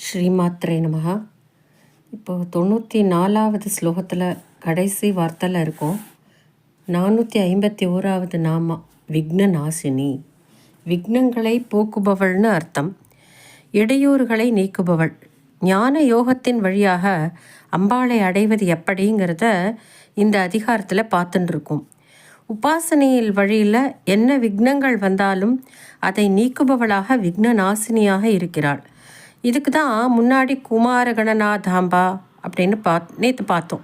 ஸ்ரீமாத்ரே நமஹ. இப்போது 94வது ஸ்லோகத்தில் கடைசி வார்த்தையில் இருக்கும். 451வது நாம விக்னநாசினி. விக்னங்களை போக்குபவள்னு அர்த்தம். இடையூறுகளை நீக்குபவள். ஞான யோகத்தின் வழியாக அம்பாளை அடைவது எப்படிங்கிறத இந்த அதிகாரத்தில் பார்த்துட்டு இருக்கோம். உபாசனையில் வழியில் என்ன விக்னங்கள் வந்தாலும் அதை நீக்குபவளாக விக்னநாசினியாக இருக்கிறாள். இதுக்கு தான் முன்னாடி குமார கணநாதாம்பா அப்படின்னு நேற்று பார்த்தோம்.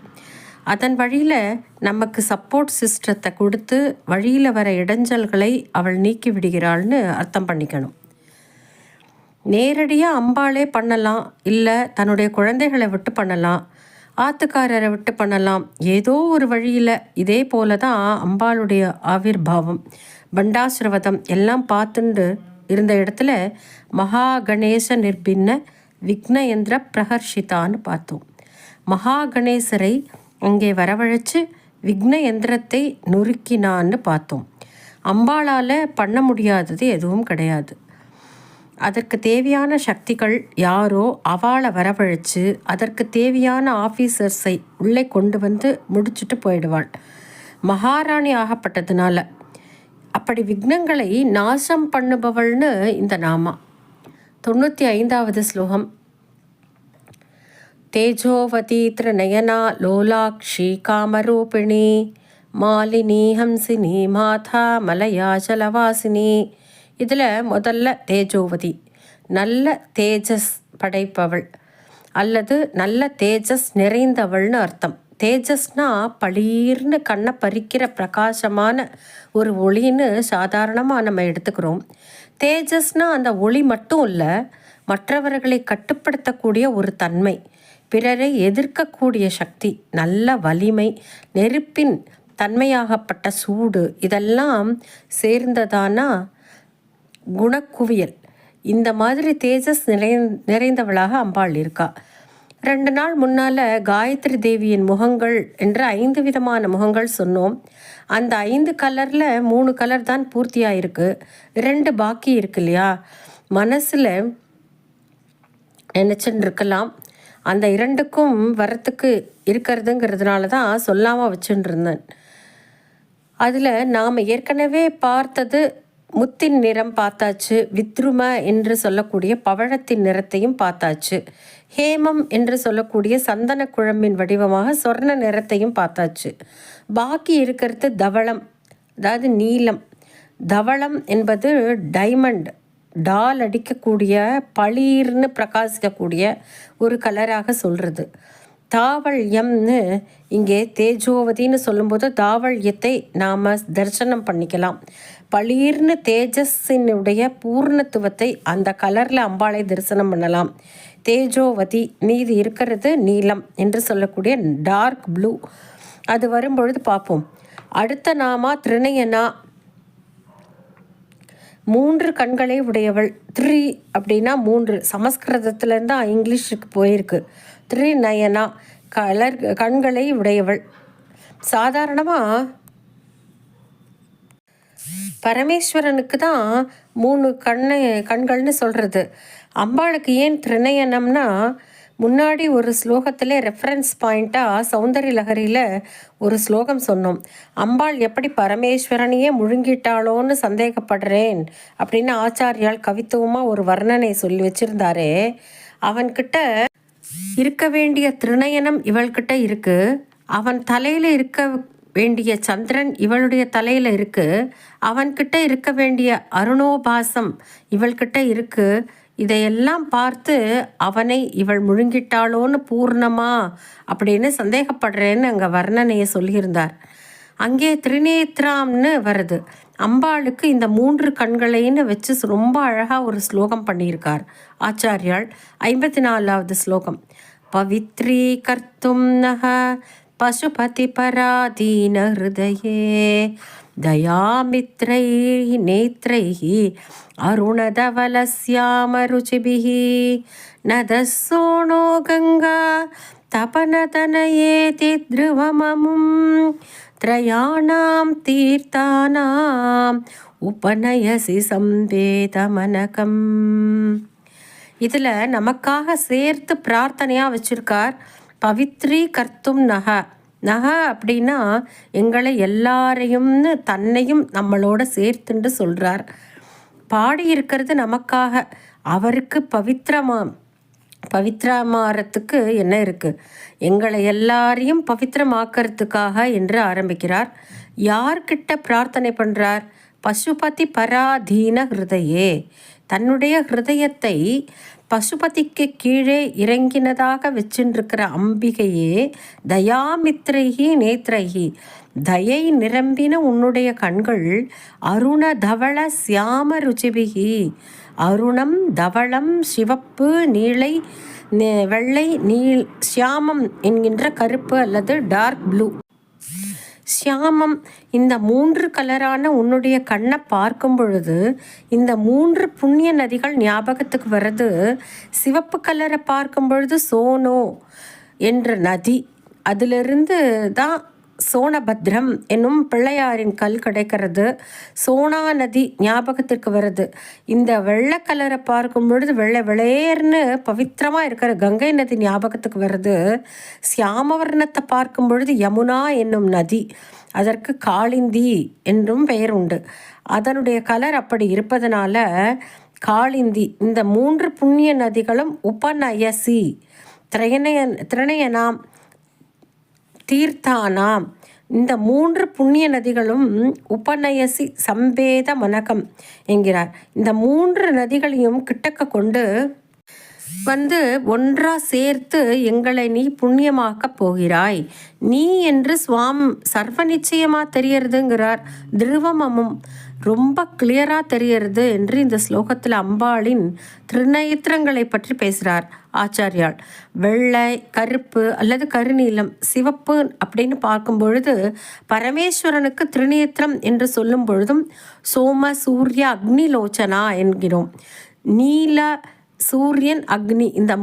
அதன் வழியில் நமக்கு சப்போர்ட் சிஸ்டத்தை கொடுத்து வழியில் வர இடைஞ்சல்களை அவள் நீக்கி விடுகிறாள்னு அர்த்தம் பண்ணிக்கணும். நேரடியாக அம்பாளே பண்ணலாம், இல்லை தன்னுடைய குழந்தைகளை விட்டு பண்ணலாம், ஆத்துக்காரரை விட்டு பண்ணலாம். ஏதோ ஒரு வழியில் இதே போல தான் அம்பாளுடைய ஆவிர்பாவம் பண்டாசுரவதம் எல்லாம் பார்த்துண்டு இருந்த இடத்துல மகா கணேச நிர்பின்ன விக்னயந்திர பிரகர்ஷிதான்னு பார்த்தோம். மகா கணேசரை அங்கே வரவழைச்சு விக்ன யந்திரத்தை நொறுக்கினான்னு பார்த்தோம். அம்பாளால் பண்ண முடியாதது எதுவும் கிடையாது. அதற்கு தேவையான சக்திகள் யாரோ அவளை வரவழைச்சு அதற்கு தேவையான ஆஃபீஸர்ஸை உள்ளே கொண்டு வந்து முடிச்சுட்டு போயிடுவாள். மகாராணி ஆகப்பட்டதுனால அப்படி விக்னங்களை நாசம் பண்ணுபவள்னு இந்த நாமா. 95வது ஸ்லோகம். தேஜோவதீத்ர நயனா லோலாக்ஷி காமரூபிணி மாலினி ஹம்சினி மாதா மலயாச்சலவாசினி. இதில் முதல்ல தேஜோவதி, நல்ல தேஜஸ் படைப்பவள் அல்லது நல்ல தேஜஸ் நிறைந்தவள்னு அர்த்தம். தேஜஸ்னா பளீர்னு கண்ணை பறிக்கிற பிரகாசமான ஒரு ஒளின்னு சாதாரணமாக நம்ம எடுத்துக்கிறோம். தேஜஸ்னா அந்த ஒளி மட்டும் இல்லை, மற்றவர்களை கட்டுப்படுத்தக்கூடிய ஒரு தன்மை, பிறரை எதிர்க்கக்கூடிய சக்தி, நல்ல வலிமை, நெருப்பின் தன்மையாகப்பட்ட சூடு, இதெல்லாம் சேர்ந்ததானா குணக்குவியல். இந்த மாதிரி தேஜஸ் நிறைந்தவளாக அம்பாள் இருக்கா. 2 நாள் முன்னால் காயத்ரி தேவியின் முகங்கள் என்ற 5 விதமான முகங்கள் சொன்னோம். அந்த 5 கலரில் 3 கலர் தான் பூர்த்தியாயிருக்கு, 2 பாக்கி இருக்கு இல்லையா. மனசில் நினச்சின்னு இருக்கலாம், அந்த 2க்கும் வரத்துக்கு இருக்கிறதுங்கிறதுனால தான் சொல்லாமல் வச்சுட்டு இருந்தேன். அதில் நாம் ஏற்கனவே பார்த்தது முத்தின் நிறம் பார்த்தாச்சு, வித்ரும என்று சொல்லக்கூடிய பவழத்தின் நிறத்தையும் பார்த்தாச்சு, ஹேமம் என்று சொல்லக்கூடிய சந்தன குழம்பின் வடிவமாக சொர்ண நிறத்தையும் பார்த்தாச்சு. பாக்கி இருக்கிறது தவளம், அதாவது நீலம். தவளம் என்பது டைமண்ட், டால் அடிக்கக்கூடிய பளீர்னு பிரகாசிக்கக்கூடிய ஒரு கலராக சொல்கிறது. தாவள்யம்னு இங்கே தேஜோவதின்னு சொல்லும்போது தாவள்யத்தை நாம் தரிசனம் பண்ணிக்கலாம். பளீர்னு தேஜஸினுடைய பூர்ணத்துவத்தை அந்த கலரில் அம்பாளை தரிசனம் பண்ணலாம். தேஜோவதி, மீதி இருக்கிறது நீலம் என்று சொல்லக்கூடிய டார்க் ப்ளூ. அது வரும்பொழுது பார்ப்போம். அடுத்த நாமா திரிநயனா, 3 கண்களை உடையவள். 3 அப்படின்னா 3, சமஸ்கிருதத்துலேருந்து தான் இங்கிலீஷுக்கு போயிருக்கு. திரிநயனா, கண்களை உடையவள். சாதாரணமாக பரமேஸ்வரனுக்கு தான் 3 கண்கள்னு சொல்கிறது. அம்பாளுக்கு ஏன் திரிநயனம்னா, முன்னாடி ஒரு ஸ்லோகத்தில் ரெஃபரன்ஸ் பாயிண்ட்டாக சௌந்தரிய லஹரியில் ஒரு ஸ்லோகம் சொன்னோம். அம்பாள் எப்படி பரமேஸ்வரனையே முழுங்கிட்டாளோன்னு சந்தேகப்படுறேன் அப்படின்னு ஆச்சாரியால் கவித்துவமாக ஒரு வர்ணனை சொல்லி வச்சுருந்தாரே. அவன்கிட்ட இருக்க வேண்டிய திரிநயனம் இவள்கிட்ட இருக்குது. அவன் தலையில் இருக்க வேண்டிய சந்திரன் இவளுடைய தலையில் இருக்குது. அவன்கிட்ட இருக்க வேண்டிய அருணோபாசம் இவள்கிட்ட இருக்குது. இதையெல்லாம் பார்த்து அவனை இவள் முழுங்கிட்டாளோன்னு பூர்ணமா அப்படின்னு சந்தேகப்படுறேன்னு அங்கே வர்ணனையை சொல்லியிருந்தார். அங்கே திரிநேத்ராம்னு வருது. அம்பாளுக்கு இந்த 3 கண்களைன்னு வச்சு ரொம்ப அழகாக ஒரு ஸ்லோகம் பண்ணியிருக்கார் ஆச்சாரியால். 54வது ஸ்லோகம். பவித்ரீ கர்த்தும் நக பசுபதி பராதீன ஹிருதயே தயாமித்ரை நேத்ரைஹி அருணதவலஸ்யாமருச்சிபிஹி நதசோணோ கங்கா தபனதனயேதி த்ருவமமும் த்ரயாணாம் தீர்த்தானாம் உபநயசி சம்பேதமனகம். இதில் நமக்காக சேர்த்து பிரார்த்தனையாக வச்சுருக்கார். பவித்ரி கர்த்தும் நக அப்படின்னா எங்களை எல்லாரையும்னு தன்னையும் நம்மளோட சேர்த்துண்டு சொல்கிறார். பாடியிருக்கிறது நமக்காக. அவருக்கு பவித்திரமாறத்துக்கு என்ன இருக்குது? எங்களை எல்லாரையும் பவித்திரமாக்கிறதுக்காக என்று ஆரம்பிக்கிறார். யார்கிட்ட பிரார்த்தனை பண்ணுறார்? பசுபதி பராதீன ஹிருதயே, தன்னுடைய ஹிருதயத்தை பசுபதிக்கு கீழே இறங்கினதாக வச்சுருக்கிற அம்பிகையே, தயாமித்ரைகி நேத்ரைகி, தயை நிரம்பின உன்னுடைய கண்கள், அருண தவள சியாம ருச்சிபிகி, அருணம் தவளம் சிவப்பு நீளை வெள்ளை சியாமம் என்கின்ற கருப்பு அல்லது டார்க் ப்ளூ, சியாமம், இந்த 3 கலரான உன்னுடைய கண்ணை பார்க்கும் பொழுது இந்த 3 புண்ணிய நதிகள் ஞாபகத்துக்கு வர்றது. சிவப்பு கலரை பார்க்கும் பொழுது சோனோ என்ற நதி, அதிலிருந்து தான் சோனபத்ரம் என்னும் பிள்ளையாரின் கல் கிடைக்கிறது. சோனா நதி ஞாபகத்திற்கு வருது. இந்த வெள்ளை கலரை பார்க்கும் பொழுது வெள்ளை வெளையர்னு பவித்திரமாக இருக்கிற கங்கை நதி ஞாபகத்துக்கு வருது. சியாமவர்ணத்தை பார்க்கும் பொழுது யமுனா என்னும் நதி, அதற்கு காளிந்தி என்றும் பெயர் உண்டு. அதனுடைய கலர் அப்படி இருப்பதனால காளிந்தி. இந்த 3 புண்ணிய நதிகளும் உபநயசி திரணயனாம் தீர்த்தானாம், இந்த 3 புண்ணிய நதிகளும் உபநயசி சம்பேத மனகம் என்கிறார். இந்த 3 நதிகளையும் கிட்டக்க கொண்டு வந்து ஒன்றா சேர்த்து எங்களை நீ புண்ணியமாக்கப் போகிறாய் நீ என்று சர்வ நிச்சயமாக தெரியறதுங்கிறார். திருவமமும் ரொம்ப கிளியராக தெரியறது என்று இந்த ஸ்லோகத்தில் அம்பாளின் திருநேத்திரங்களை பற்றி பேசுகிறார் ஆச்சாரியால். வெள்ளை, கருப்பு அல்லது கருநீலம், சிவப்பு அப்படின்னு பார்க்கும் பொழுது பரமேஸ்வரனுக்கு திருநேத்திரம் என்று சொல்லும் பொழுதும் சோம சூரிய அக்னி லோச்சனா என்கிறோம். நீல, சூரியன், அக்னி, இந்த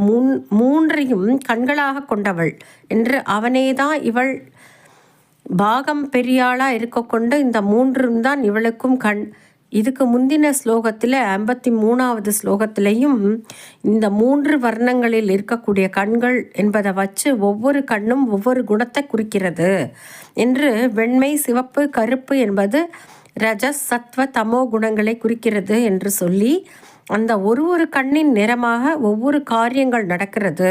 மூன்றையும் கண்களாக கொண்டவள் என்று அவனேதான் இவள் பாகம் பெரியாளாக இருக்க கொண்டு இந்த 3 தான் இவளுக்கும் கண். இதுக்கு முந்தின ஸ்லோகத்தில் 53வது ஸ்லோகத்திலையும் இந்த 3 வர்ணங்களில் இருக்கக்கூடிய கண்கள் என்பதை வச்சு ஒவ்வொரு கண்ணும் ஒவ்வொரு குணத்தை குறிக்கிறது என்று, வெண்மை, சிவப்பு, கருப்பு என்பது ரஜஸ், சத்வ, தமோ குணங்களை குறிக்கிறது என்று சொல்லி அந்த ஒரு கண்ணின் நிறமாக ஒவ்வொரு காரியங்கள் நடக்கிறது,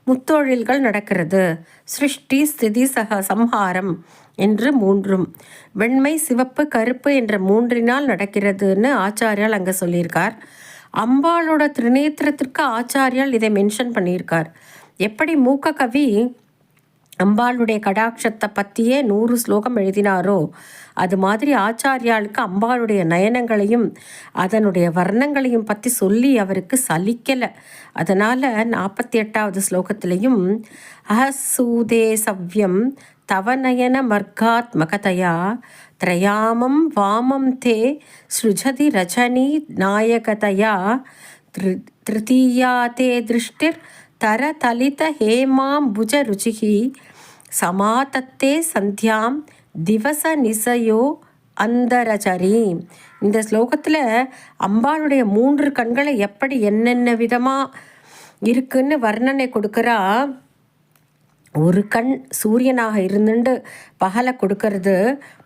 முத்தொழில்கள் நடக்கிறது, சிருஷ்டி, ஸ்திதி, சம்ஹாரம் என்று 3ம் வெண்மை, சிவப்பு, கருப்பு என்ற 3னால் நடக்கிறதுன்னு ஆச்சாரியால் அங்கே சொல்லியிருக்கார். அம்பாளோட திருநேத்திரத்திற்கு ஆச்சாரியால் இதை மென்ஷன் பண்ணியிருக்கார். எப்படி மூக்க கவி அம்பாளுடைய கடாட்சத்தை பற்றியே 100 ஸ்லோகம் எழுதினாரோ அது மாதிரி ஆச்சாரியாளுக்கு அம்பாளுடைய நயனங்களையும் அதனுடைய வர்ணங்களையும் பற்றி சொல்லி அவருக்கு சலிக்கலை. அதனால் 48வது ஸ்லோகத்திலையும் அஹசூதே சவ்யம் தவநயன மர்காத்மகதையா திரயாமம் வாமம் தே ஸ்ருஜதி ரஜனி நாயகதையா திருத்தீயா தே திருஷ்டிர் தர தலித ஹேமாம்புஜ ருச்சிகி சமாதத்தே சந்தியாம் திவச நிசயோ அந்தரச்சரி. இந்த ஸ்லோகத்தில் அம்பாளுடைய 3 கண்களை எப்படி என்னென்ன விதமாக இருக்குன்னு வர்ணனை கொடுக்குறா. ஒரு கண் சூரியனாக இருந்துட்டு பகலை கொடுக்கறது,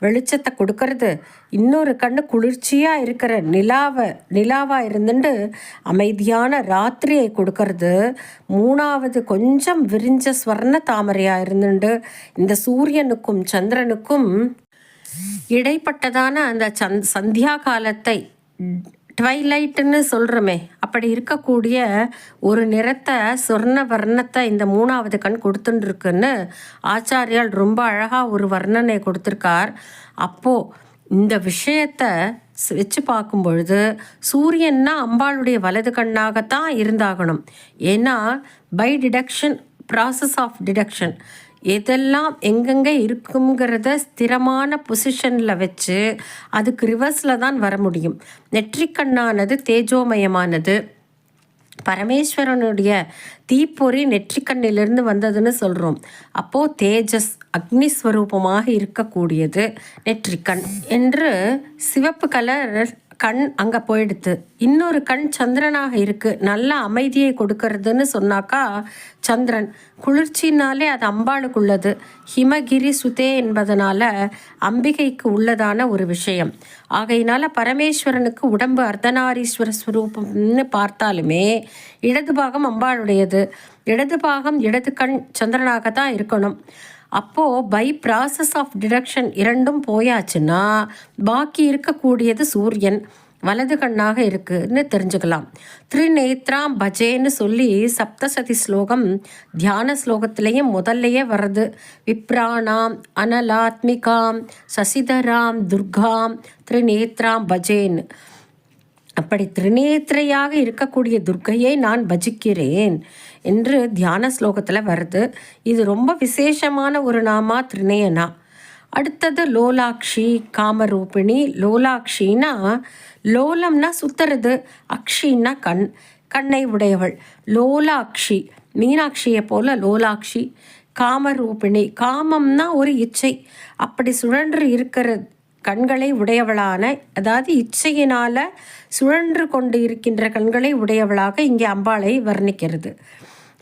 வெளிச்சத்தை கொடுக்கறது. இன்னொரு கண் குளிர்ச்சியாக இருக்கிற நிலாவாக இருந்துட்டு அமைதியான ராத்திரியை கொடுக்கறது. 3வது கொஞ்சம் விரிஞ்ச ஸ்வர்ண தாமரையாக இருந்துட்டு இந்த சூரியனுக்கும் சந்திரனுக்கும் இடைப்பட்டதான அந்த சந்தியா காலத்தை ட்வைலைட்டுன்னு சொல்கிறோமே, அப்படி இருக்கக்கூடிய ஒரு நிறத்தை, சொர்ண வர்ணத்தை இந்த 3வது கண் கொடுத்துட்டுருக்குன்னு ஆச்சாரியால் ரொம்ப அழகாக ஒரு வர்ணனை கொடுத்துருக்கார். அப்போது இந்த விஷயத்தை வச்சு பார்க்கும் பொழுது சூரியன்னா அம்பாளுடைய வலது கண்ணாகத்தான் இருந்தாகணும். ஏன்னா by detection, process of detection, எதெல்லாம் எங்கெங்கே இருக்குங்கிறத ஸ்திரமான பொசிஷனில் வச்சு அதுக்கு ரிவர்ஸில் தான் வர முடியும். நெற்றிக்கண்ணானது தேஜோமயமானது. பரமேஸ்வரனுடைய தீப்பொறி நெற்றிக்கண்ணிலிருந்து வந்ததுன்னு சொல்கிறோம். அப்போது தேஜஸ், அக்னிஸ்வரூபமாக இருக்கக்கூடியது நெற்றிக்கண் என்று. சிவப்பு கலர் கண் அங்கே போயிடுத்து. இன்னொரு கண் சந்திரனாக இருக்குது. நல்ல அமைதியை கொடுக்கறதுன்னு சொன்னாக்கா சந்திரன். குளிர்ச்சினாலே அது அம்பாளுக்குள்ளது. ஹிமகிரி சுதே என்பதனால அம்பிகைக்கு உள்ளதான ஒரு விஷயம். ஆகையினால பரமேஸ்வரனுக்கு உடம்பு அர்த்தநாரீஸ்வர ஸ்வரூபம்னு பார்த்தாலுமே இடது பாகம் அம்பாளுடையது. இடது பாகம் இடது கண் சந்திரனாக தான் இருக்கணும். அப்போது பை ப்ராசஸ் ஆஃப் டிடக்ஷன் இரண்டும் போயாச்சுன்னா பாக்கி இருக்கக்கூடியது சூரியன் வலது கண்ணாக இருக்குன்னு தெரிஞ்சுக்கலாம். திரிநேத்ராம் பஜேன்னு சொல்லி சப்தசதி ஸ்லோகம் தியான ஸ்லோகத்திலேயும் முதல்லையே வர்றது. விப்ராணாம் அனலாத்மிகாம் சசிதராம் துர்காம் திரிநேத்ராம் பஜேன்னு. அப்படி திரிநேத்திரையாக இருக்கக்கூடிய துர்க்கையை நான் பஜிக்கிறேன் என்று தியான ஸ்லோகத்தில் வருது. இது ரொம்ப விசேஷமான ஒரு நாமா திரிநயனா. அடுத்தது லோலாக்ஷி காமரூபிணி. லோலாக்ஷின்னா லோலம்னா சுத்துறது, அக்ஷின்னா கண்ணை உடையவள். லோலாக்ஷி மீனாட்சியை போல லோலாக்ஷி. காமரூபிணி காமம்னா ஒரு இச்சை, அப்படி சுழன்று இருக்கிற கண்களை உடையவளான, அதாவது இச்சையினால் சுழன்று கொண்டு இருக்கின்ற கண்களை உடையவளாக இங்கே அம்பாளை வர்ணிக்கிறது.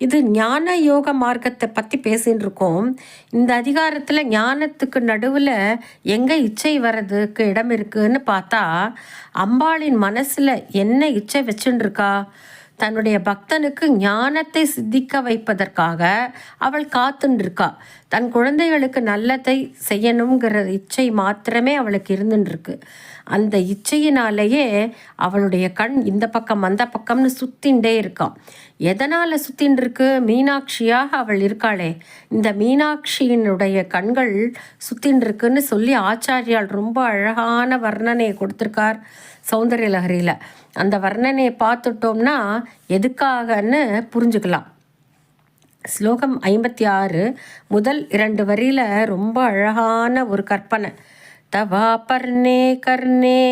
இது ஞான யோக மார்க்கத்தை பற்றி பேசின்னு இருக்கோம். இந்த அதிகாரத்தில் ஞானத்துக்கு நடுவில் எங்கே இச்சை வர்றதுக்கு இடம் இருக்குன்னு பார்த்தா அம்பாளின் மனசில் என்ன இச்சை வச்சுன்னு இருக்கா? தன்னுடைய பக்தனுக்கு ஞானத்தை சித்திக்க வைப்பதற்காக அவள் காத்துருக்கா. தன் குழந்தைகளுக்கு நல்லதை செய்யணுங்கிற இச்சை மாத்திரமே அவளுக்கு இருந்துருக்கு. அந்த இச்சையினாலேயே அவளுடைய கண் இந்த பக்கம் அந்த பக்கம்னு சுத்தின்ண்டே இருக்கான். எதனால் சுத்தின் இருக்கு? மீனாட்சியாக அவள் இருக்காளே, இந்த மீனாட்சியினுடைய கண்கள் சுத்தின் இருக்குன்னு சொல்லி ஆச்சாரியால் ரொம்ப அழகான வர்ணனையை கொடுத்துருக்கார் சௌந்தர்ய லஹரியில். அந்த வர்ணனையை பார்த்துட்டோம்னா எதுக்காகன்னு புரிஞ்சுக்கலாம். ஸ்லோகம் 56 முதல் 2 வரியில் ரொம்ப அழகான ஒரு கற்பனை. தவா பர்ணே கர்ணே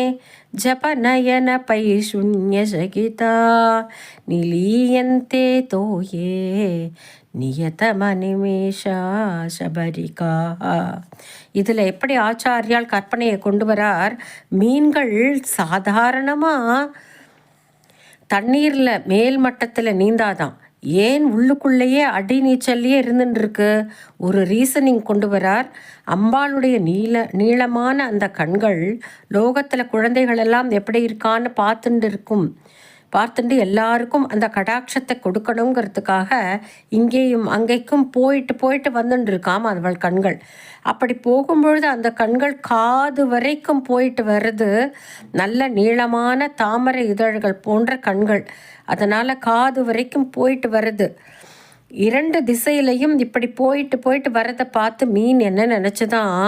ஜபநயன பைஷுன்ய சகிதா நிலீயந்தே தோயே நியதமனிமேஷா சபரிகா. இதில் எப்படி ஆச்சாரியால் கற்பனையை கொண்டு வரார்? மீன்கள் சாதாரணமாக தண்ணீரில் மேல் மட்டத்தில் நீந்தாதான், ஏன் உள்ளுக்குள்ளேயே அடி நீச்சல்லையே இருந்துருக்கு. ஒரு ரீசனிங் கொண்டு வரார். அம்பாளுடைய நீளமான அந்த கண்கள் லோகத்தில் குழந்தைகளெல்லாம் எப்படி இருக்கான்னு பார்த்துட்டு எல்லாருக்கும் அந்த கடாட்சத்தை கொடுக்கணுங்கிறதுக்காக இங்கேயும் அங்கேக்கும் போயிட்டு வந்துட்டு இருக்காம அவள் கண்கள். அப்படி போகும்பொழுது அந்த கண்கள் காது வரைக்கும் போயிட்டு வர்றது. நல்ல நீளமான தாமரை இதழ்கள் போன்ற கண்கள், அதனால் காது வரைக்கும் போயிட்டு வருது. 2 திசையிலையும் இப்படி போயிட்டு வரதை பார்த்து மீன் என்ன நினச்சிதான்,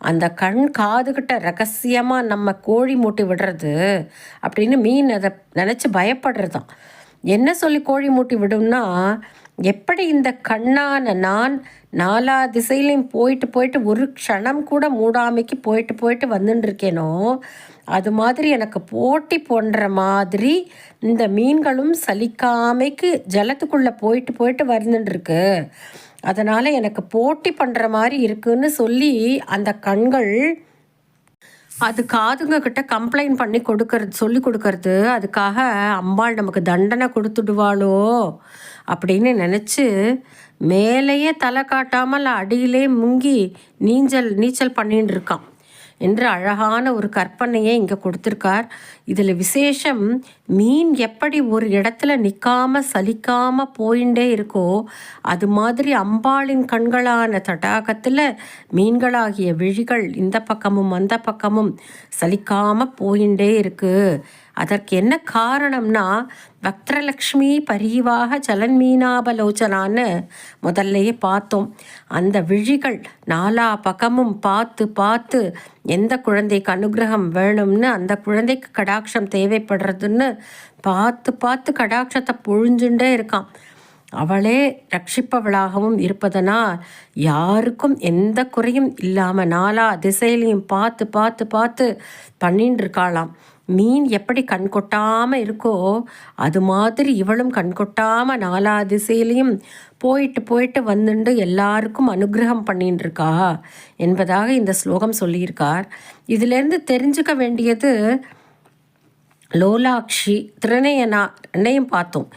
அந்த கண் காதுகிட்ட ரகசியமாக நம்ம கோழி மூட்டி விடுறது அப்படின்னு மீன் அதை நினச்சி பயப்படுறதான். என்ன சொல்லி கோழி மூட்டி விடும்னா, எப்படி இந்த கண்ணான நான் 4 திசையிலையும் போயிட்டு ஒரு க்ஷணம் கூட மூடாமைக்கு போயிட்டு வந்துட்டு இருக்கேனோ, அது மாதிரி எனக்கு போட்டி போன்ற மாதிரி இந்த மீன்களும் சலிக்காமைக்கு ஜலத்துக்குள்ளே போயிட்டு வந்துட்டுருக்கு. அதனால் எனக்கு போட்டி பண்ணுற மாதிரி இருக்குன்னு சொல்லி அந்த கண்கள் அது காதுங்க கிட்ட கம்ப்ளைண்ட் பண்ணி சொல்லி கொடுக்கறது. அதுக்காக அம்பாள் நமக்கு தண்டனை கொடுத்துடுவாளோ அப்படின்னு நினச்சி மேலேயே தலை காட்டாமல் அடியிலே முங்கி நீச்சல் பண்ணின்னு இருக்கான் என்று அழகான ஒரு கற்பனையை இங்கே கொடுத்துருக்கார். இதில் விசேஷம், மீன் எப்படி ஒரு இடத்துல நிற்காம சலிக்காமல் போயிண்டே இருக்கோ, அது மாதிரி அம்பாளின் கண்களான தடாகத்தில் மீன்களாகிய விழிகள் இந்த பக்கமும் அந்த பக்கமும் சலிக்காமல் போயிண்டே இருக்குது. அதற்கு என்ன காரணம்னா, வக்ரலக்ஷ்மி பரிவாக ஜலன்மீனாபலோச்சனான்னு முதல்லையே பார்த்தோம். அந்த விழிகள் 4 பக்கமும் பார்த்து எந்த குழந்தைக்கு அனுகிரகம் வேணும்னு, அந்த குழந்தைக்கு கடாட்சம் தேவைப்படுறதுன்னு பார்த்து கடாட்சத்தை பொழிஞ்சுட்டே இருக்கான். அவளே ரட்சிப்பவளாகவும் இருப்பதனால் யாருக்கும் எந்த குறையும் இல்லாமல் 4 திசையிலையும் பார்த்து பண்ணின்னு இருக்காளாம். மீன் எப்படி கண் கொட்டாமல் இருக்கோ, அது மாதிரி இவளும் கண் கொட்டாமல் 4 திசையிலையும் போயிட்டு வந்துட்டு எல்லாருக்கும் அனுகிரகம் பண்ணின்னு இருக்கா என்பதாக இந்த ஸ்லோகம் சொல்லியிருக்கார். இதிலேருந்து தெரிஞ்சுக்க வேண்டியது, லோலாக்ஷி, திரிநயனா ரெண்டையும் பார்த்தோம்.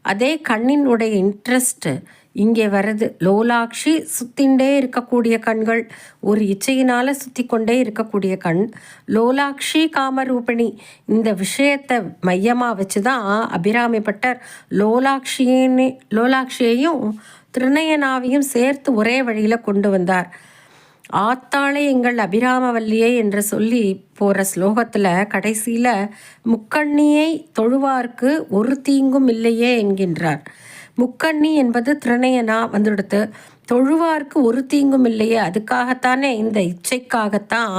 அதே கண்ணினுடைய இன்ட்ரெஸ்ட்டு இங்கே வருது. லோலாக்ஷி சுத்தின்ண்டே இருக்கக்கூடிய கண்கள், ஒரு இச்சையினால் சுற்றி கொண்டே இருக்கக்கூடிய கண். லோலாக்ஷி காமரூபிணி, இந்த விஷயத்தை மையமாக வச்சு தான் அபிராமி பட்டர் லோலாக்ஷியையும் திரிநயனாவையும் சேர்த்து ஒரே வழியில் கொண்டு வந்தார். ஆத்தாளே எங்கள் அபிராமவல்லியை என்று சொல்லி போகிற ஸ்லோகத்தில் கடைசியில் முக்கண்ணியை தொழுவார்க்கு ஒரு தீங்கும் இல்லையே என்கின்றார். முக்கண்ணி என்பது திரிநயனா வந்துடுத்து. தொழுவார்க்கு ஒரு தீங்கும் இல்லையே, அதுக்காகத்தானே, இந்த இச்சைக்காகத்தான்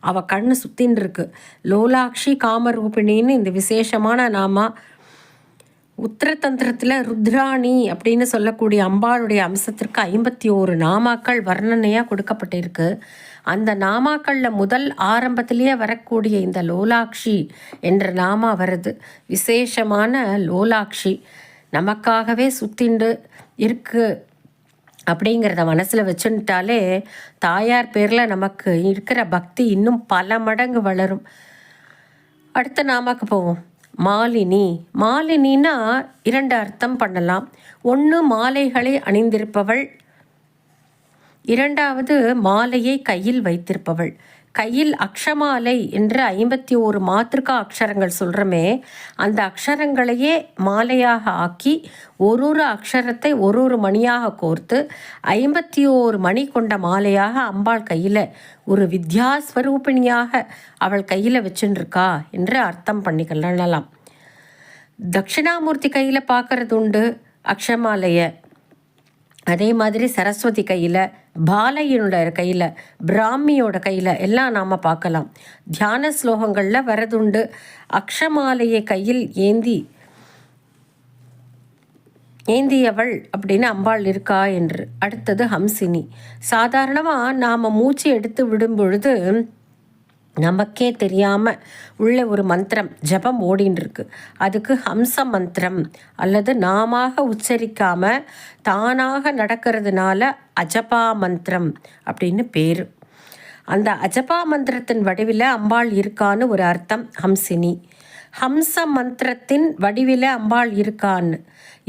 அவள் கண்ணு சுத்தின்னு இருக்கு. லோலாக்ஷி காமரூபிணின்னு இந்த விசேஷமான நாமா. உத்தரதந்திரத்தில் ருத்ராணி அப்படின்னு சொல்லக்கூடிய அம்பாளுடைய அம்சத்திற்கு 51 நாமாக்கள் வர்ணனையாக கொடுக்கப்பட்டிருக்கு. அந்த நாமாக்களில் முதல் ஆரம்பத்திலேயே வரக்கூடிய இந்த லோலாக்ஷி என்ற நாமா வருது. விசேஷமான லோலாக்ஷி நமக்காகவே சுத்திண்டு இருக்கு அப்படிங்கிறத மனசில் வச்சுட்டாலே தாயார் பேரில் நமக்கு இருக்கிற பக்தி இன்னும் பல மடங்கு வளரும். அடுத்த நாமாக்கு போவோம். மாலினி. மாலினின்னா 2 அர்த்தம் பண்ணலாம். ஒன்று, மாலைகளை அணிந்திருப்பவள். 2வது, மாலையை கையில் வைத்திருப்பவள். கையில் அக்ஷமாலை என்று 51 மாத்திருக்கா அக்ஷரங்கள் சொல்கிறோமே, அந்த அக்ஷரங்களையே மாலையாக ஆக்கி ஒரு அக்ஷரத்தை ஒரு மணியாக கோர்த்து 51 மணி கொண்ட மாலையாக அம்பாள் கையில் ஒரு வித்யாஸ்வரூபிணியாக அவள் கையில் வச்சுருக்கா என்று அர்த்தம் பண்ணிக்கலாம். தட்சிணாமூர்த்தி கையில் பார்க்கறது உண்டு அக்ஷமாலையை. அதே மாதிரி சரஸ்வதி கையில், பாலையனோட கையில், பிராமியோட கையில் எல்லாம் நாம் பார்க்கலாம். தியான ஸ்லோகங்களில் வரதுண்டு அக்ஷமாலையை கையில் ஏந்தியவள் அப்படின்னு அம்பாள் இருக்கா என்று. அடுத்தது ஹம்சினி. சாதாரணமாக நாம் மூச்சு எடுத்து விடும் பொழுது நமக்கே தெரியாமல் உள்ள ஒரு மந்திரம் ஜபம் ஓடின்னு இருக்கு. அதுக்கு ஹம்ச மந்திரம் அல்லது நாம உச்சரிக்காமல் தானாக நடக்கிறதுனால அஜபா மந்திரம் அப்படின்னு பேர். அந்த அஜபா மந்திரத்தின் வடிவில் அம்பாள் இருக்கான்னு ஒரு அர்த்தம் ஹம்சினி. ஹம்ச மந்திரத்தின் வடிவில் அம்பாள் இருக்கான்னு.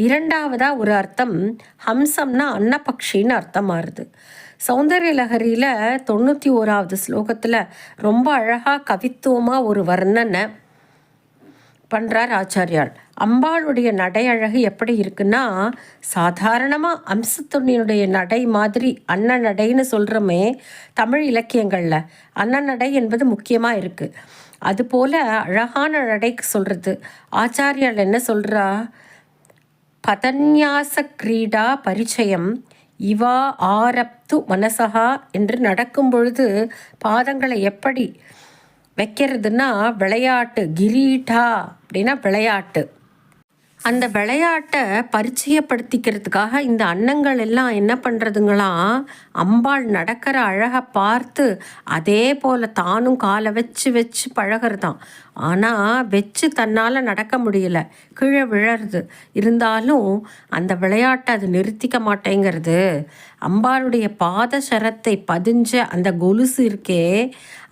2வதாக ஒரு அர்த்தம், ஹம்சம்னா அன்னபக்ஷின்னு அர்த்தம் மாறுது. சௌந்தர்ய லஹரியில் 91வது ஸ்லோகத்தில் ரொம்ப அழகாக கவித்துவமாக ஒரு வர்ணனை பண்ணுறார் ஆச்சாரியால். அம்பாளுடைய நடை அழகு எப்படி இருக்குன்னா, சாதாரணமாக அம்சத்துணியுடைய நடை மாதிரி அன்னநடைன்னு சொல்கிறோமே தமிழ் இலக்கியங்களில், அன்னநடை என்பது முக்கியமாக இருக்குது. அதுபோல் அழகான நடைக்கு சொல்கிறது ஆச்சாரியால் என்ன சொல்கிறா, பதன்யாச கிரீடா பரிச்சயம் இவா ஆரப்து மனசகா என்று நடக்கும் பொழுது பாதங்களை எப்படி வைக்கிறதுனா விளையாட்டு. கிரீடா அப்படின்னா விளையாட்டு. அந்த விளையாட்டை பரிச்சயப்படுத்திக்கிறதுக்காக இந்த அன்னங்கள் எல்லாம் என்ன பண்ணுறதுங்களாம், அம்பாள் நடக்கிற அழகை பார்த்து அதே போல் தானும் காலை வச்சு பழகிறதான். ஆனால் வச்சு தன்னால் நடக்க முடியல, கீழே விழறது. இருந்தாலும் அந்த விளையாட்டை அது நிறுத்திக்க மாட்டேங்கிறது. அம்பாளுடைய பாத சரத்தை பதிஞ்ச அந்த கொலுசு இருக்கே,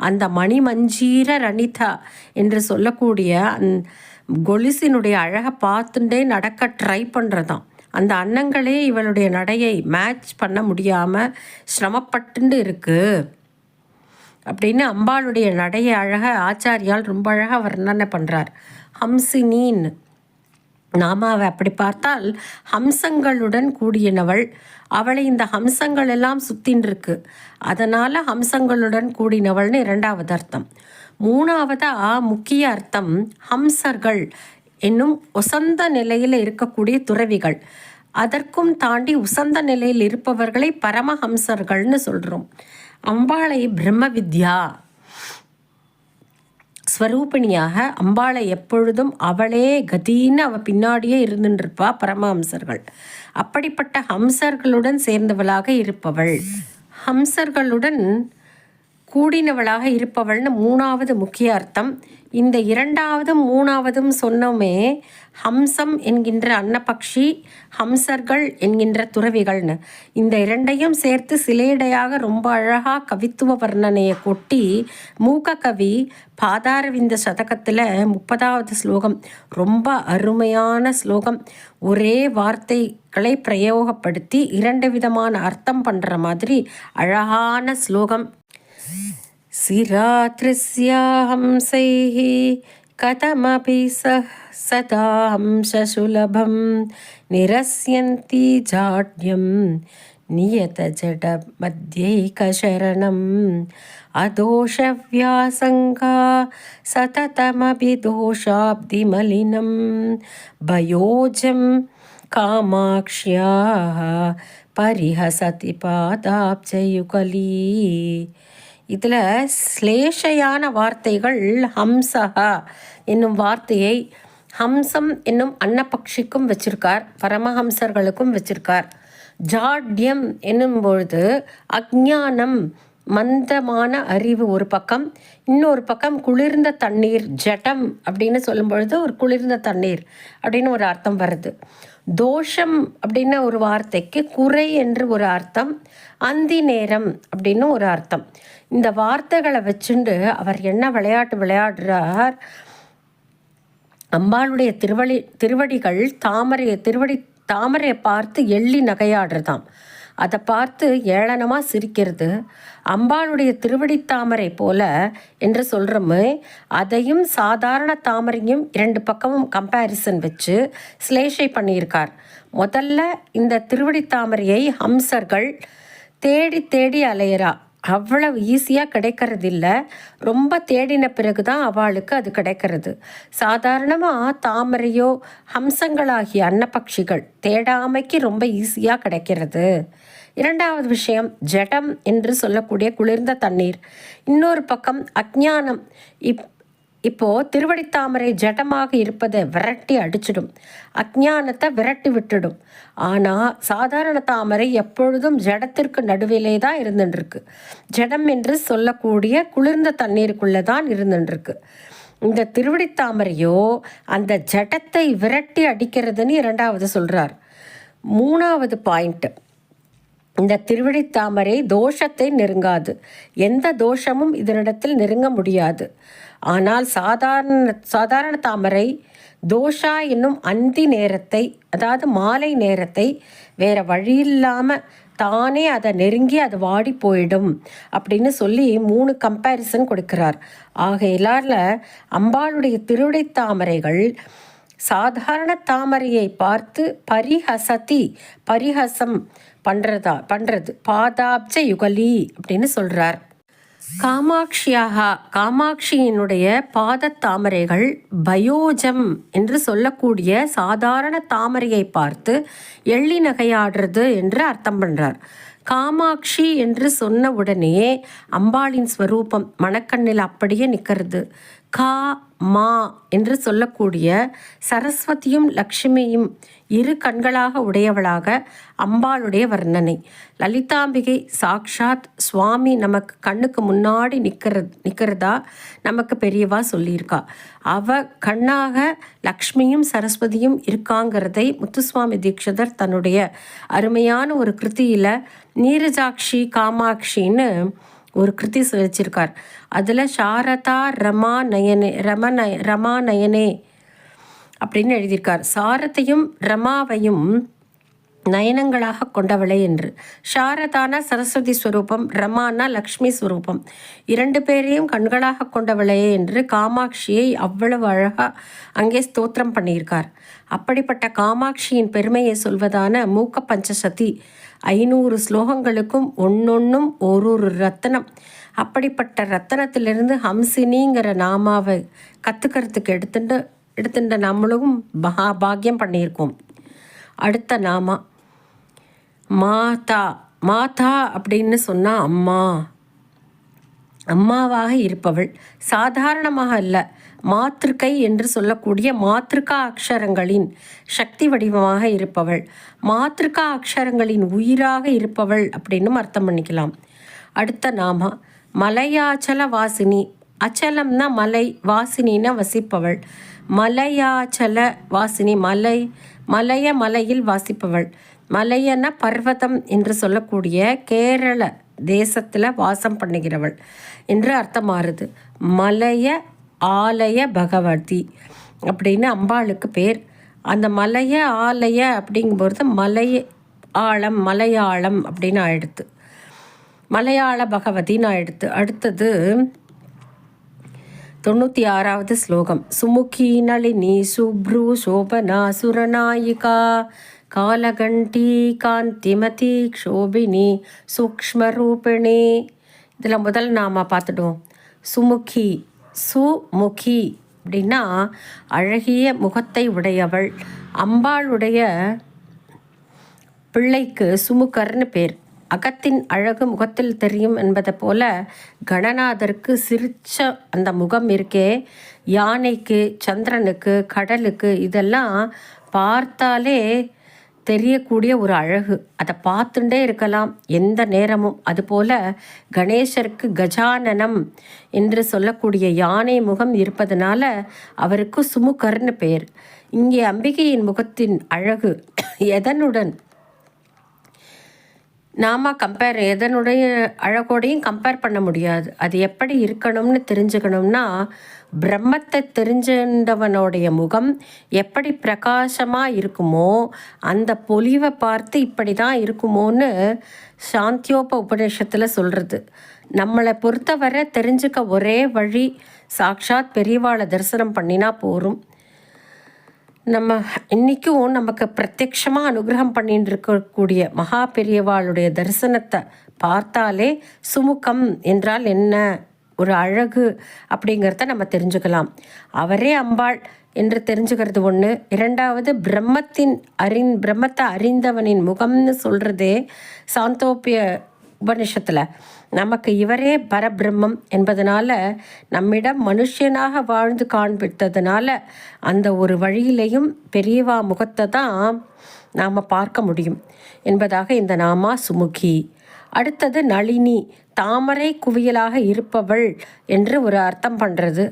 அந்த மணிமஞ்சீர ரணிதா என்று சொல்லக்கூடிய கொலுசினுடைய அழகை பார்த்துட்டே நடக்க ட்ரை பண்ணுறதான். அந்த அன்னங்களே இவளுடைய நடையை மேட்ச் பண்ண முடியாமல் சிரமப்பட்டு இருக்குது அப்படின்னு அம்பாளுடைய நடைய அழகை ஆச்சாரியால் ரொம்ப அழகாக வர்ணனை பண்ணுறார். ஹம்சினின்னு நாம அவள் அப்படி பார்த்தால் ஹம்சங்களுடன் கூடியனவள். அவளை இந்த ஹம்சங்கள் எல்லாம் சுத்தின்னு இருக்கு, அதனால் ஹம்சங்களுடன் கூடினவள்னு 2வது அர்த்தம். 3வதா முக்கிய அர்த்தம் ஹம்சர்கள் என்னும் உசந்த நிலையில் இருக்கக்கூடிய துறவிகள். அதற்கும் தாண்டி உசந்த நிலையில் இருப்பவர்களை பரமஹம்சர்கள்னு சொல்கிறோம். அம்பாளை பிரம்ம வித்யா ஸ்வரூபிணியாக, அம்பாளை எப்பொழுதும் அவளே கதின்னு அவள் பின்னாடியே இருந்துருப்பா பரமஹம்சர்கள். அப்படிப்பட்ட ஹம்சர்களுடன் சேர்ந்தவளாக இருப்பவள். ஹம்சர்களுடன் கூடினவளாக இருப்பவள்னு மூணாவது முக்கிய அர்த்தம். இந்த இரண்டாவதும் மூணாவதும் சொன்னோமே, ஹம்சம் என்கின்ற அன்னபக்ஷி, ஹம்சர்கள் என்கின்ற துறவிகள்னு. இந்த இரண்டையும் சேர்த்து சிலேடையாக ரொம்ப அழகாக கவித்துவ வர்ணனையை கொட்டி மூக்க கவி பாதாரவிந்த சதகத்தில் 30வது ஸ்லோகம் ரொம்ப அருமையான ஸ்லோகம். ஒரே வார்த்தைகளை பிரயோகப்படுத்தி 2 விதமான அர்த்தம் பண்ணுற மாதிரி அழகான ஸ்லோகம். சிராத்ரிஸ்யா ஹம்சைஹ கதமபி சதா ஹம்சசுலபம் நிரஸ்யந்தி ஜாட்யம் நியத ஜட மத்யைகசரணம் அதோஷவ்யாசங்கா சததமபி தோஷாப்திமலினம் பயோஜம் காமாக்ஷ்யாः பரிஹசதி பாதாப்ஜயுகலீ. இதில் ஸ்லேஷையான வார்த்தைகள் ஹம்சஹா என்னும் வார்த்தையை ஹம்சம் என்னும் அன்னபக்ஷிக்கும் வச்சிருக்கார், பரமஹம்சர்களுக்கும் வச்சிருக்கார். ஜாட்யம் என்னும் பொழுது அஜ்ஞானம், மந்தமான அறிவு ஒரு பக்கம், இன்னொரு பக்கம் குளிர்ந்த தண்ணீர், ஜடம் அப்படின்னு சொல்லும் பொழுது ஒரு குளிர்ந்த தண்ணீர் அப்படின்னு ஒரு அர்த்தம் வருது. தோஷம் அப்படின்னு ஒரு வார்த்தைக்கு குறை என்று ஒரு அர்த்தம், அந்தி நேரம் அப்படின்னு ஒரு அர்த்தம். இந்த வார்த்தைகளை வச்சுண்டு அவர் என்ன விளையாட்டு விளையாடுறார், அம்பாளுடைய திருவடிகள் தாமரையை பார்த்து எள்ளி நகையாடுறதாம். அதை பார்த்து ஏளனமாக சிரிக்கிறது. அம்பாளுடைய திருவடி தாமரை போல என்று சொல்கிறோமே, அதையும் சாதாரண தாமரையும் 2 பக்கமும் கம்பேரிசன் வச்சு ஸ்லேஷை பண்ணியிருக்கார். முதல்ல இந்த திருவடி தாமரையை ஹம்சர்கள் தேடி தேடி அலையிறா, அவ்வளவு ஈஸியாக கிடைக்கிறதில்ல. ரொம்ப தேடின பிறகு தான் அவளுக்கு அது கிடைக்கிறது. சாதாரணமாக தாமரையோ ஹம்சங்களாகிய அன்னபக்ஷிகள் தேடாமைக்கு ரொம்ப ஈஸியாக கிடைக்கிறது. 2வது விஷயம் ஜடம் என்று சொல்லக்கூடிய குளிர்ந்த தண்ணீர். இன்னொரு பக்கம் அஜ்ஞானம். இப்போது திருவடித்தாமரை ஜடமாக இருப்பதை விரட்டி அடிச்சிடும், அஜ்ஞானத்தை விரட்டி விட்டுடும். ஆனால் சாதாரண தாமரை எப்பொழுதும் ஜடத்திற்கு நடுவிலே தான் இருந்துருக்கு. ஜடம் என்று சொல்லக்கூடிய குளிர்ந்த தண்ணீருக்குள்ளே தான் இருந்துருக்கு. இந்த திருவடித்தாமரையோ அந்த ஜடத்தை விரட்டி அடிக்கிறதுன்னு 2வது சொல்கிறார். 3வது பாயிண்ட்டு, இந்த திருவடித்தாமரை தோஷத்தை நெருங்காது, எந்த தோஷமும் இதனிடத்தில் நெருங்க முடியாது. ஆனால் சாதாரண தாமரை தோஷா என்னும் அந்தி நேரத்தை, அதாவது மாலை நேரத்தை வேற வழி இல்லாமல் தானே அதை நெருங்கி அது வாடி போயிடும் அப்படின்னு சொல்லி 3 கம்பேரிசன் கொடுக்கிறார். ஆகையிலால அம்பாளுடைய திருவடி தாமரைகள் சாதாரண தாமரையை பார்த்து பரிஹசம் பண்ணுறது பாதாப்ஜ யுகலி அப்படின்னு சொல்கிறார். காமாட்சியினுடைய பாத தாமரைகள் பயோஜம் என்று சொல்லக்கூடிய சாதாரண தாமரையை பார்த்து எள்ளி நகையாடுறது என்று அர்த்தம் பண்ணுறார். காமாட்சி என்று சொன்ன உடனே அம்பாளின் ஸ்வரூபம் மணக்கண்ணில் அப்படியே நிற்கிறது. மா என்று சொல்லக்கூடிய சரஸ்வதியும் லக்ஷ்மியும் 2 கண்களாக உடையவளாக அம்பாளுடைய வர்ணனை. லலிதாம்பிகை சாக்ஷாத் சுவாமி நமக்கு கண்ணுக்கு முன்னாடி நிற்கிறதா நமக்கு பெரியவா சொல்லியிருக்கா. அவ கண்ணாக லக்ஷ்மியும் சரஸ்வதியும் இருக்காங்கிறதை முத்துசுவாமி தீட்சிதர் தன்னுடைய அருமையான ஒரு கிருதியில் நீரஜாட்சி காமாட்சின்னு ஒரு கிருதி வச்சிருக்கார். அதில் சாரதா ரமாநயனே அப்படின்னு எழுதியிருக்கார். சாரதையும் ரமாவையும் நயனங்களாக கொண்டவளே என்று. சாரதானா சரஸ்வதி ஸ்வரூபம், ரமானா லக்ஷ்மி ஸ்வரூபம், 2 பேரையும் கண்களாக கொண்டவளே என்று காமாட்சியை அவ்வளவு அழகாக அங்கே ஸ்தோத்திரம் பண்ணியிருக்கார். அப்படிப்பட்ட காமாட்சியின் பெருமையை சொல்வதான மூக்க பஞ்சசதி 500 ஸ்லோகங்களுக்கும் ஒன்னொன்னும் ஒரு ரத்தனம். அப்படிப்பட்ட ரத்தனத்திலிருந்து ஹம்சினிங்கிற நாமாவை கற்றுக்கிறதுக்கு எடுத்துட்ட நம்மளும் பாக்கியம் பண்ணியிருக்கோம். அடுத்த நாமா மாதா அப்படின்னு சொன்னால் அம்மாவாக இருப்பவள். சாதாரணமாக அல்ல, மாத்திருக்கை என்று சொல்லக்கூடிய மாத்திருக்கா அக்ஷரங்களின் சக்தி வடிவமாக இருப்பவள், மாத்திருக்கா அக்ஷரங்களின் உயிராக இருப்பவள் அப்படின்னும் அர்த்தம் பண்ணிக்கலாம். அடுத்த நாமா மலையாச்சல வாசினி. அச்சலம்னா மலை, வாசினின்னா வசிப்பவள். மலையாச்சல வாசினி, மலையில் வாசிப்பவள். மலையன பர்வதம் என்று சொல்லக்கூடிய கேரள தேசத்தில் வாசம் பண்ணுகிறவள் என்று அர்த்தம் மாறுது. மலைய ஆலய பகவதி அப்படின்னு அம்பாளுக்கு பேர். அந்த மலைய ஆலய அப்படிங்கும்போது மலையாளம் அப்படின்னு ஆயிடுத்து. மலையாள பகவதின்னு ஆயிடுத்து. அடுத்தது 96வது ஸ்லோகம். சுமுகி நளினி சுப்ரு சோபனா சுரநாயிகா காலகண்டி காந்திமதி க்ஷோபினி சூக்ஷ்மரூபிணி. இதில் முதல் நாம் பார்த்துடுவோம். சுமுகி அப்படின்னா அழகிய முகத்தை உடையவள். அம்பாளுடைய பிள்ளைக்கு சுமுகர்னு பேர். அகத்தின் அழகு முகத்தில் தெரியும் என்பதை போல கணநாதருக்கு சிரிச்ச அந்த முகம் இருக்கே, யானைக்கு, சந்திரனுக்கு, கடலுக்கு இதெல்லாம் பார்த்தாலே தெரியக்கூடிய ஒரு அழகு. அதை பார்த்துட்டே இருக்கலாம் எந்த நேரமும். அதுபோல் கணேசருக்கு கஜானனம் என்று சொல்லக்கூடிய யானை முகம் இருப்பதனால அவருக்கு சுமுகர்னு பெயர். இங்கே அம்பிகையின் முகத்தின் அழகு எதனுடன் எதனுடைய அழகோடையும் கம்பேர் பண்ண முடியாது. அது எப்படி இருக்கணும்னு தெரிஞ்சுக்கணும்னா, பிரம்மத்தை தெரிஞ்சவனுடைய முகம் எப்படி பிரகாசமாக இருக்குமோ அந்த பொலிவை பார்த்து இப்படி தான் இருக்குமோன்னு சாந்தியோப உபநிஷத்தில் சொல்கிறது. நம்மளை பொறுத்தவரை தெரிஞ்சுக்க ஒரே வழி சாக்ஷாத் பெரியவாளை தரிசனம் பண்ணினா போரும். நம்ம இன்றைக்கும் நமக்கு பிரத்யக்ஷமாக அனுகிரகம் பண்ணிட்டு இருக்கக்கூடிய மகா பெரியவாளுடைய தரிசனத்தை பார்த்தாலே சுமுகம் என்றால் என்ன, ஒரு அழகு அப்படிங்கிறத நம்ம தெரிஞ்சுக்கலாம். அவரே அம்பாள் என்று தெரிஞ்சுக்கிறது ஒன்று. இரண்டாவது, பிரம்மத்தை அறிந்தவனின் முகம்னு சொல்கிறதே சாந்தோப்பிய உபனிஷத்தில் நமக்கு இவரே பரபிரம்மம் என்பதனால நம்மிடம் மனுஷனாக வாழ்ந்து காண்பித்ததுனால அந்த ஒரு வழியிலையும் பெரியவா முகத்தை தான் நாம் பார்க்க முடியும் என்பதாக இந்த நாமா சுமுகி. அடுத்தது நளினி, தாமரை குவியலாக இருப்பவள் என்று ஒரு அர்த்தம் பண்ணுறது.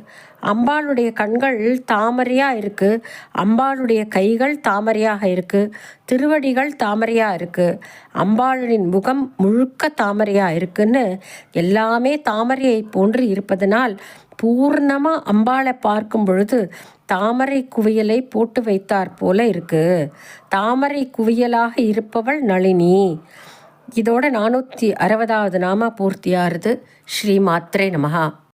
அம்பாளுடைய கண்கள் தாமரையாக இருக்குது, அம்பாளுடைய கைகள் தாமரையாக இருக்குது, திருவடிகள் தாமரையாக இருக்குது, அம்பாளின் முகம் முழுக்க தாமரையாக இருக்குன்னு எல்லாமே தாமரையை போன்று இருப்பதனால் பூர்ணமாக அம்பாளை பார்க்கும் பொழுது தாமரை குவியலை போட்டு வைத்தார் போல இருக்குது. தாமரை குவியலாக இருப்பவள் நளினி. இதோட 460வது நாமா பூர்த்தியாகிறது. ஸ்ரீ மாத்ரே நமஹா.